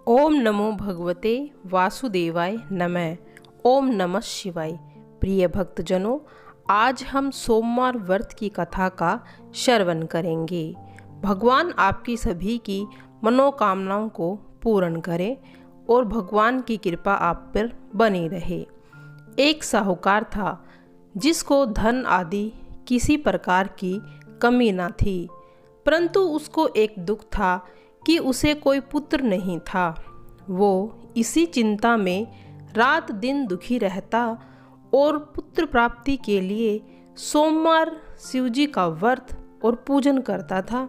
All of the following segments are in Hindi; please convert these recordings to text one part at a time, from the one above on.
ओम नमो भगवते वासुदेवाय नमः। ओम नमः शिवाय। प्रिय भक्तजनों, आज हम सोमवार व्रत की कथा का श्रवण करेंगे। भगवान आपकी सभी की मनोकामनाओं को पूर्ण करें और भगवान की कृपा आप पर बनी रहे। एक साहूकार था जिसको धन आदि किसी प्रकार की कमी न थी, परंतु उसको एक दुख था कि उसे कोई पुत्र नहीं था। वो इसी चिंता में रात दिन दुखी रहता और पुत्र प्राप्ति के लिए सोमवार शिवजी का व्रत और पूजन करता था।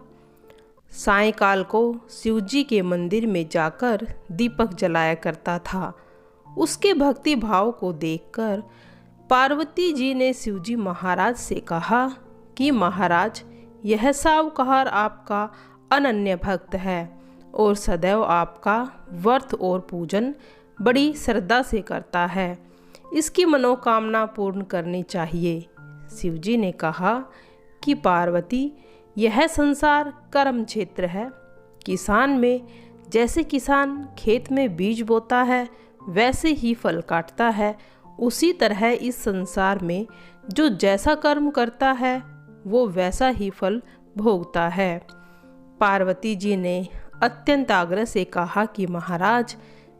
सायंकाल को शिवजी के मंदिर में जाकर दीपक जलाया करता था। उसके भक्ति भाव को देखकर पार्वती जी ने शिवजी महाराज से कहा कि महाराज, यह साहूकार आपका अनन्य भक्त है और सदैव आपका व्रत और पूजन बड़ी श्रद्धा से करता है। इसकी मनोकामना पूर्ण करनी चाहिए। शिवजी ने कहा कि पार्वती, यह संसार कर्म क्षेत्र है। किसान में जैसे किसान खेत में बीज बोता है वैसे ही फल काटता है, उसी तरह इस संसार में जो जैसा कर्म करता है वो वैसा ही फल भोगता है। पार्वती जी ने अत्यंत आग्रह से कहा कि महाराज,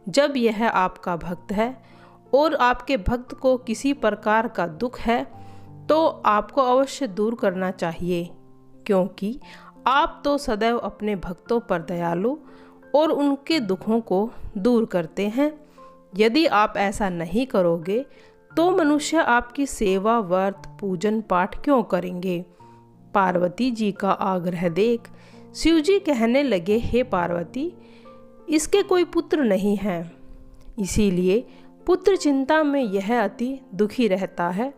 जब यह आपका भक्त है और आपके भक्त को किसी प्रकार का दुख है तो आपको अवश्य दूर करना चाहिए, क्योंकि आप तो सदैव अपने भक्तों पर दयालु और उनके दुखों को दूर करते हैं। यदि आप ऐसा नहीं करोगे तो मनुष्य आपकी सेवा व्रत पूजन पाठ क्यों करेंगे। पार्वती जी का आग्रह देख शिवजी कहने लगे, हे पार्वती, इसके कोई पुत्र नहीं है, इसीलिए पुत्र चिंता में यह अति दुखी रहता है।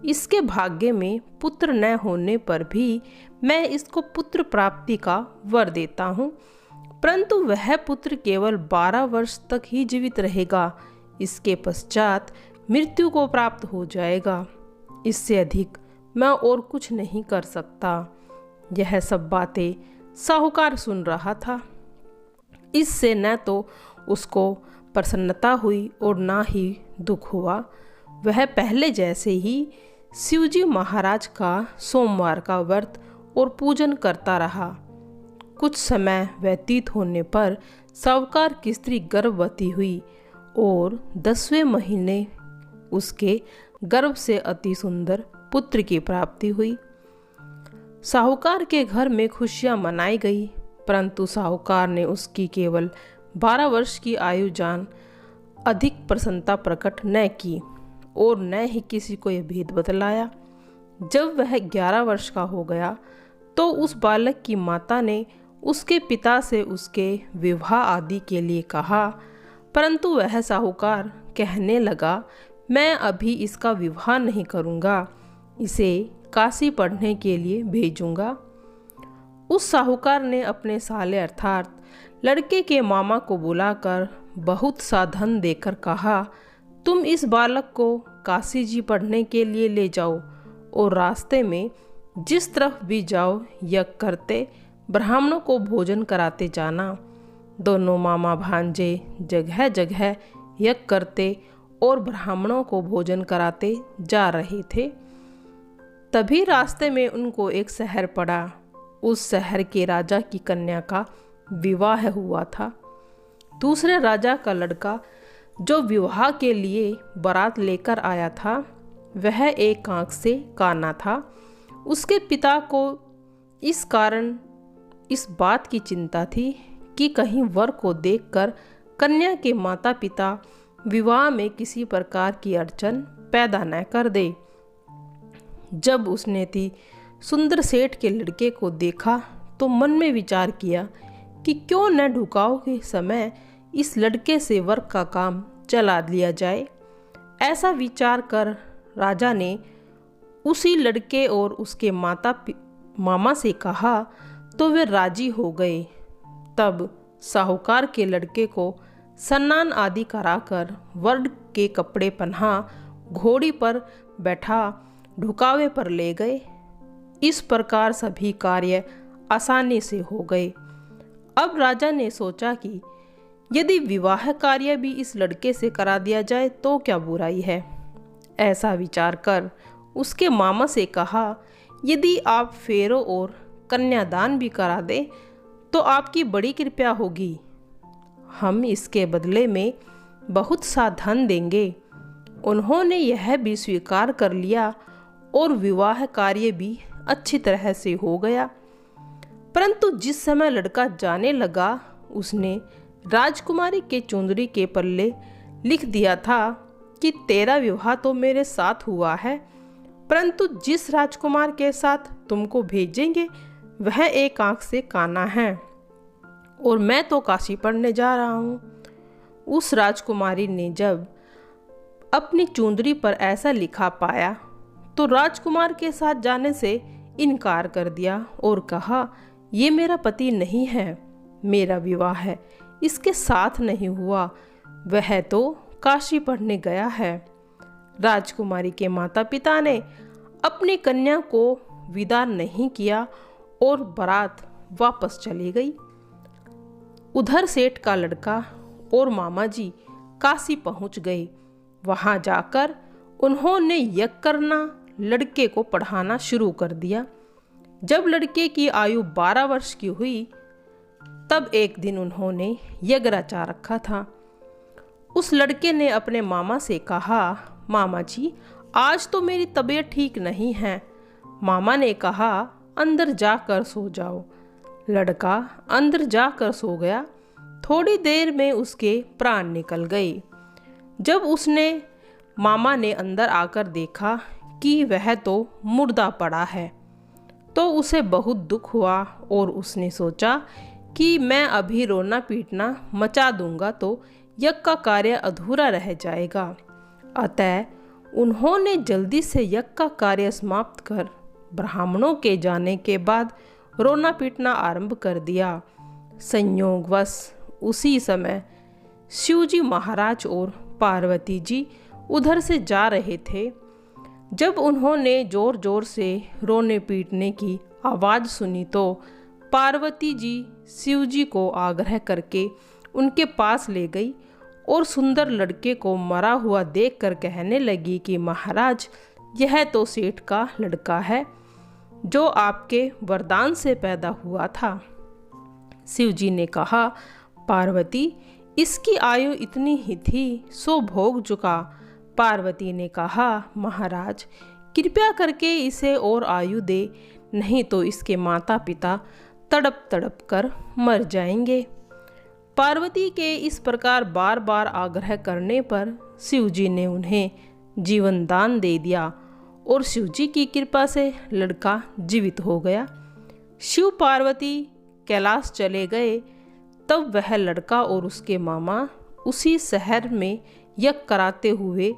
इसके भाग्य में पुत्र न होने पर भी मैं इसको पुत्र प्राप्ति का वर देता हूँ, परंतु वह पुत्र केवल 12 वर्ष तक ही जीवित रहेगा। इसके पश्चात मृत्यु को प्राप्त हो जाएगा। इससे अधिक मैं और कुछ नहीं कर सकता। यह सब बातें साहूकार सुन रहा था। इससे न तो उसको प्रसन्नता हुई और ना ही दुख हुआ। वह पहले जैसे ही शिवजी महाराज का सोमवार का व्रत और पूजन करता रहा। कुछ समय व्यतीत होने पर साहूकार की स्त्री गर्भवती हुई और 10वें महीने उसके गर्भ से अति सुंदर पुत्र की प्राप्ति हुई। साहूकार के घर में खुशियां मनाई गई, परंतु साहूकार ने उसकी केवल 12 वर्ष की आयु जान अधिक प्रसन्नता प्रकट न की और न ही किसी को यह भेद बतलाया। जब वह 11 वर्ष का हो गया तो उस बालक की माता ने उसके पिता से उसके विवाह आदि के लिए कहा, परंतु वह साहूकार कहने लगा, मैं अभी इसका विवाह नहीं करूँगा, इसे काशी पढ़ने के लिए भेजूंगा। उस साहूकार ने अपने साले अर्थात लड़के के मामा को बुलाकर बहुत सा धन देकर कहा, तुम इस बालक को काशी जी पढ़ने के लिए ले जाओ और रास्ते में जिस तरफ भी जाओ यज्ञ करते ब्राह्मणों को भोजन कराते जाना। दोनों मामा भांजे जगह जगह यज्ञ करते और ब्राह्मणों को भोजन कराते जा रहे थे। तभी रास्ते में उनको एक शहर पड़ा। उस शहर के राजा की कन्या का विवाह हुआ था। दूसरे राजा का लड़का जो विवाह के लिए बारात लेकर आया था, वह एक आंख से काना था। उसके पिता को इस कारण इस बात की चिंता थी कि कहीं वर को देखकर कन्या के माता पिता विवाह में किसी प्रकार की अड़चन पैदा न कर दे। जब उसने सुंदर सेठ के लड़के को देखा तो मन में विचार किया कि क्यों न ढुकाव के समय इस लड़के से वर का काम चला लिया जाए। ऐसा विचार कर राजा ने उसी लड़के और उसके मामा से कहा तो वे राजी हो गए। तब साहूकार के लड़के को स्नान आदि कराकर वर के कपड़े पहना घोड़ी पर बैठा ढुकावे पर ले गए। इस प्रकार सभी कार्य आसानी से हो गए। अब राजा ने सोचा कि यदि विवाह कार्य भी इस लड़के से करा दिया जाए तो क्या बुराई है। ऐसा विचार कर उसके मामा से कहा, यदि आप फेरों और कन्यादान भी करा दें तो आपकी बड़ी कृपा होगी। हम इसके बदले में बहुत सा धन देंगे। उन्होंने यह भी स्वीकार कर लिया और विवाह कार्य भी अच्छी तरह से हो गया। परंतु जिस समय लड़का जाने लगा उसने राजकुमारी के चुंदड़ी के पल्ले लिख दिया था कि तेरा विवाह तो मेरे साथ हुआ है, परंतु जिस राजकुमार के साथ तुमको भेजेंगे वह एक आंख से काना है और मैं तो काशी पढ़ने जा रहा हूँ। उस राजकुमारी ने जब अपनी चुंदड़ी पर ऐसा लिखा पाया तो राजकुमार के साथ जाने से इनकार कर दिया और कहा, ये मेरा पति नहीं है, मेरा विवाह है इसके साथ नहीं हुआ, वह तो काशी पढ़ने गया है। राजकुमारी के माता पिता ने अपनी कन्या को विदा नहीं किया और बारात वापस चली गई। उधर सेठ का लड़का और मामा जी काशी पहुंच गए। वहां जाकर उन्होंने यज्ञ करना, लड़के को पढ़ाना शुरू कर दिया। जब लड़के की आयु 12 वर्ष की हुई तब एक दिन उन्होंने यज्ञ रचा रखा था। उस लड़के ने अपने मामा से कहा, मामा जी आज तो मेरी तबीयत ठीक नहीं है। मामा ने कहा, अंदर जाकर सो जाओ। लड़का अंदर जाकर सो गया। थोड़ी देर में उसके प्राण निकल गए। जब उसने मामा ने अंदर आकर देखा कि वह तो मुर्दा पड़ा है तो उसे बहुत दुख हुआ और उसने सोचा कि मैं अभी रोना पीटना मचा दूंगा तो यज्ञ का कार्य अधूरा रह जाएगा। अतः उन्होंने जल्दी से यज्ञ का कार्य समाप्त कर ब्राह्मणों के जाने के बाद रोना पीटना आरंभ कर दिया। संयोगवश उसी समय शिवजी महाराज और पार्वती जी उधर से जा रहे थे। जब उन्होंने जोर जोर से रोने पीटने की आवाज़ सुनी तो पार्वती जी शिवजी को आग्रह करके उनके पास ले गई और सुंदर लड़के को मरा हुआ देखकर कहने लगी कि महाराज, यह तो सेठ का लड़का है जो आपके वरदान से पैदा हुआ था। शिवजी ने कहा, पार्वती इसकी आयु इतनी ही थी सो भोग चुका। पार्वती ने कहा, महाराज कृपया करके इसे और आयु दे, नहीं तो इसके माता पिता तड़प तड़प कर मर जाएंगे। पार्वती के इस प्रकार बार बार आग्रह करने पर शिवजी ने उन्हें जीवन दान दे दिया और शिवजी की कृपा से लड़का जीवित हो गया। शिव पार्वती कैलाश चले गए तब वह लड़का और उसके मामा उसी शहर में यज्ञ कराते हुए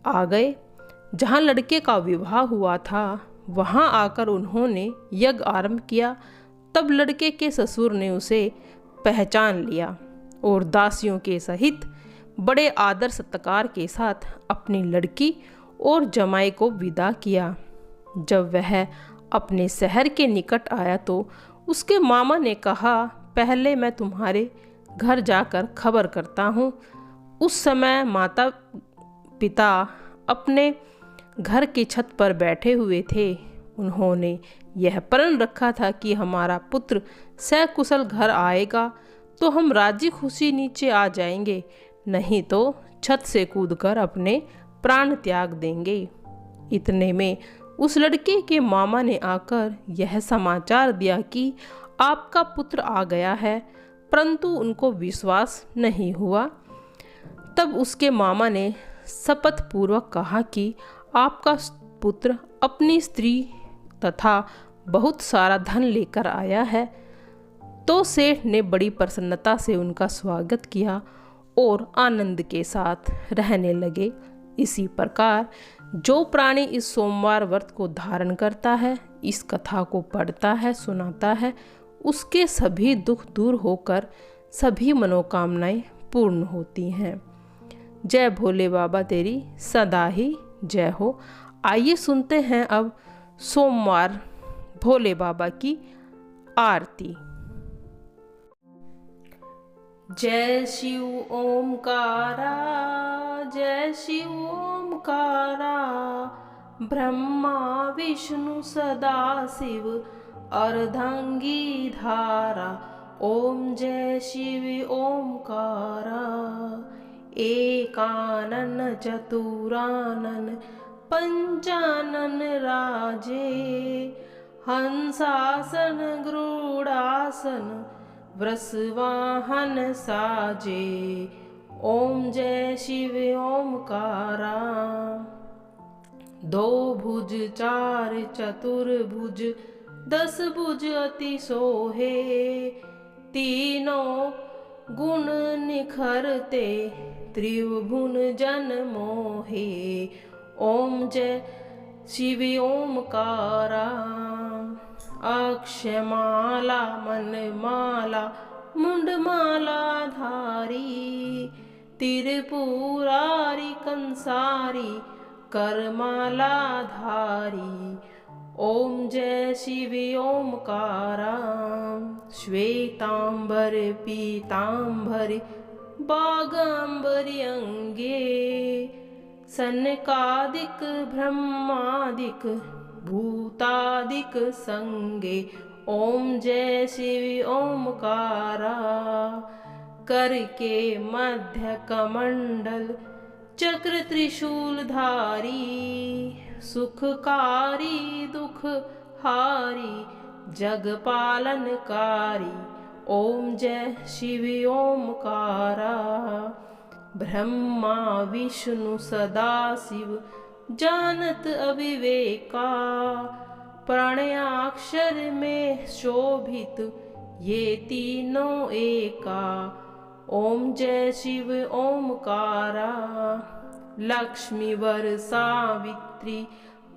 आ गए जहाँ लड़के का विवाह हुआ था। वहाँ आकर उन्होंने यज्ञ आरंभ किया। तब लड़के के ससुर ने उसे पहचान लिया और दासियों के सहित बड़े आदर सत्कार के साथ अपनी लड़की और जमाई को विदा किया। जब वह अपने शहर के निकट आया तो उसके मामा ने कहा, पहले मैं तुम्हारे घर जाकर खबर करता हूँ। उस समय माता पिता अपने घर की छत पर बैठे हुए थे। उन्होंने यह प्रण रखा था कि हमारा पुत्र सकुशल घर आएगा तो हम राजी खुशी नीचे आ जाएंगे, नहीं तो छत से कूदकर अपने प्राण त्याग देंगे। इतने में उस लड़के के मामा ने आकर यह समाचार दिया कि आपका पुत्र आ गया है, परंतु उनको विश्वास नहीं हुआ। तब उसके मामा ने शपथ पूर्वक कहा कि आपका पुत्र अपनी स्त्री तथा बहुत सारा धन लेकर आया है। तो सेठ ने बड़ी प्रसन्नता से उनका स्वागत किया और आनंद के साथ रहने लगे। इसी प्रकार जो प्राणी इस सोमवार व्रत को धारण करता है, इस कथा को पढ़ता है, सुनाता है, उसके सभी दुख दूर होकर सभी मनोकामनाएं पूर्ण होती हैं। जय भोले बाबा तेरी सदा ही जय हो। आइए सुनते हैं अब सोमवार भोले बाबा की आरती। जय शिव ओमकारा, जय शिव ओमकारा। ब्रह्मा विष्णु सदा शिव अर्धांगी धारा। ओम जय शिव ओमकारा। एकानन चतुरानन पंचानन राजे। हंसासन गरुड़ासन वृषवाहन साजे। ओम जय शिव ओमकारा। दो भुज चार चतुर्भुज 10 भुज अति सोहे। तीनों गुण निखरते त्रिभुवन जन मोहे। ओम जय शिव ओमकारा। अक्षमाला मनमाला मुंडमाला धारी। त्रिपुरारी कंसारी करमाला धारी। ओम जय शिव ओमकारा। श्वेतांबर पीतांबर बागांबरी अंगे। सनकादिक ब्रह्मादिक भूतादिक संगे। ओम जय शिव ओमकारा। करके मध्य कमंडल चक्र त्रिशूल धारी। सुखकारी दुख हारी जग पालनकारी। ओम जय शिव ओमकारा। ब्रह्मा विष्णु सदा शिव जानत अविवेका। प्रणयाक्षर में शोभित ये तीनों एका। ओम जय शिव ओमकारा। लक्ष्मी वर सावित्री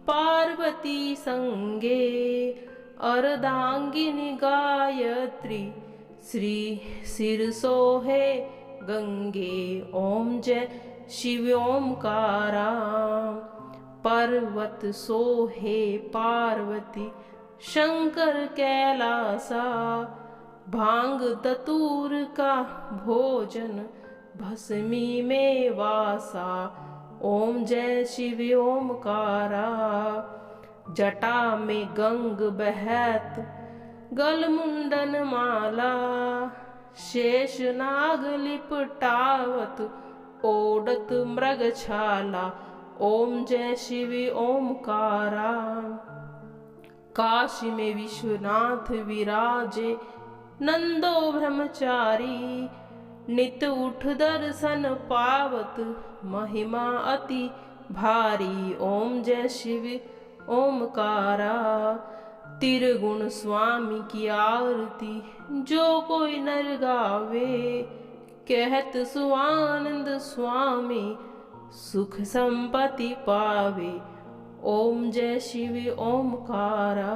पार्वती संगे। अर्धांगिनी गायत्री श्री सिर सोहे गंगे। ओम जय शिव ओमकारा। पर्वत सोहे पार्वती शंकर कैलासा। भांग दतूर का भोजन भस्मी में वासा। ओम जय शिव ओमकारा। जटा में गंग बहत गल मुंडन माला। शेष नाग लिपटावत ओढ़त मृग छाला। ओम जय शिव ओमकारा। काशी में विश्वनाथ विराजे नंदो ब्रह्मचारी। नित उठ दर्शन पावत महिमा अति भारी। ओम जय शिव ओमकारा। त्रिगुण स्वामी की आरती जो कोई नर गावे। कहत सुआनंद स्वामी सुख संपत्ति पावे। ओम जय शिव ओमकारा।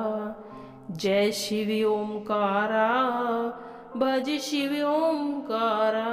जय शिव ओमकारा। भज शिव ओमकारा।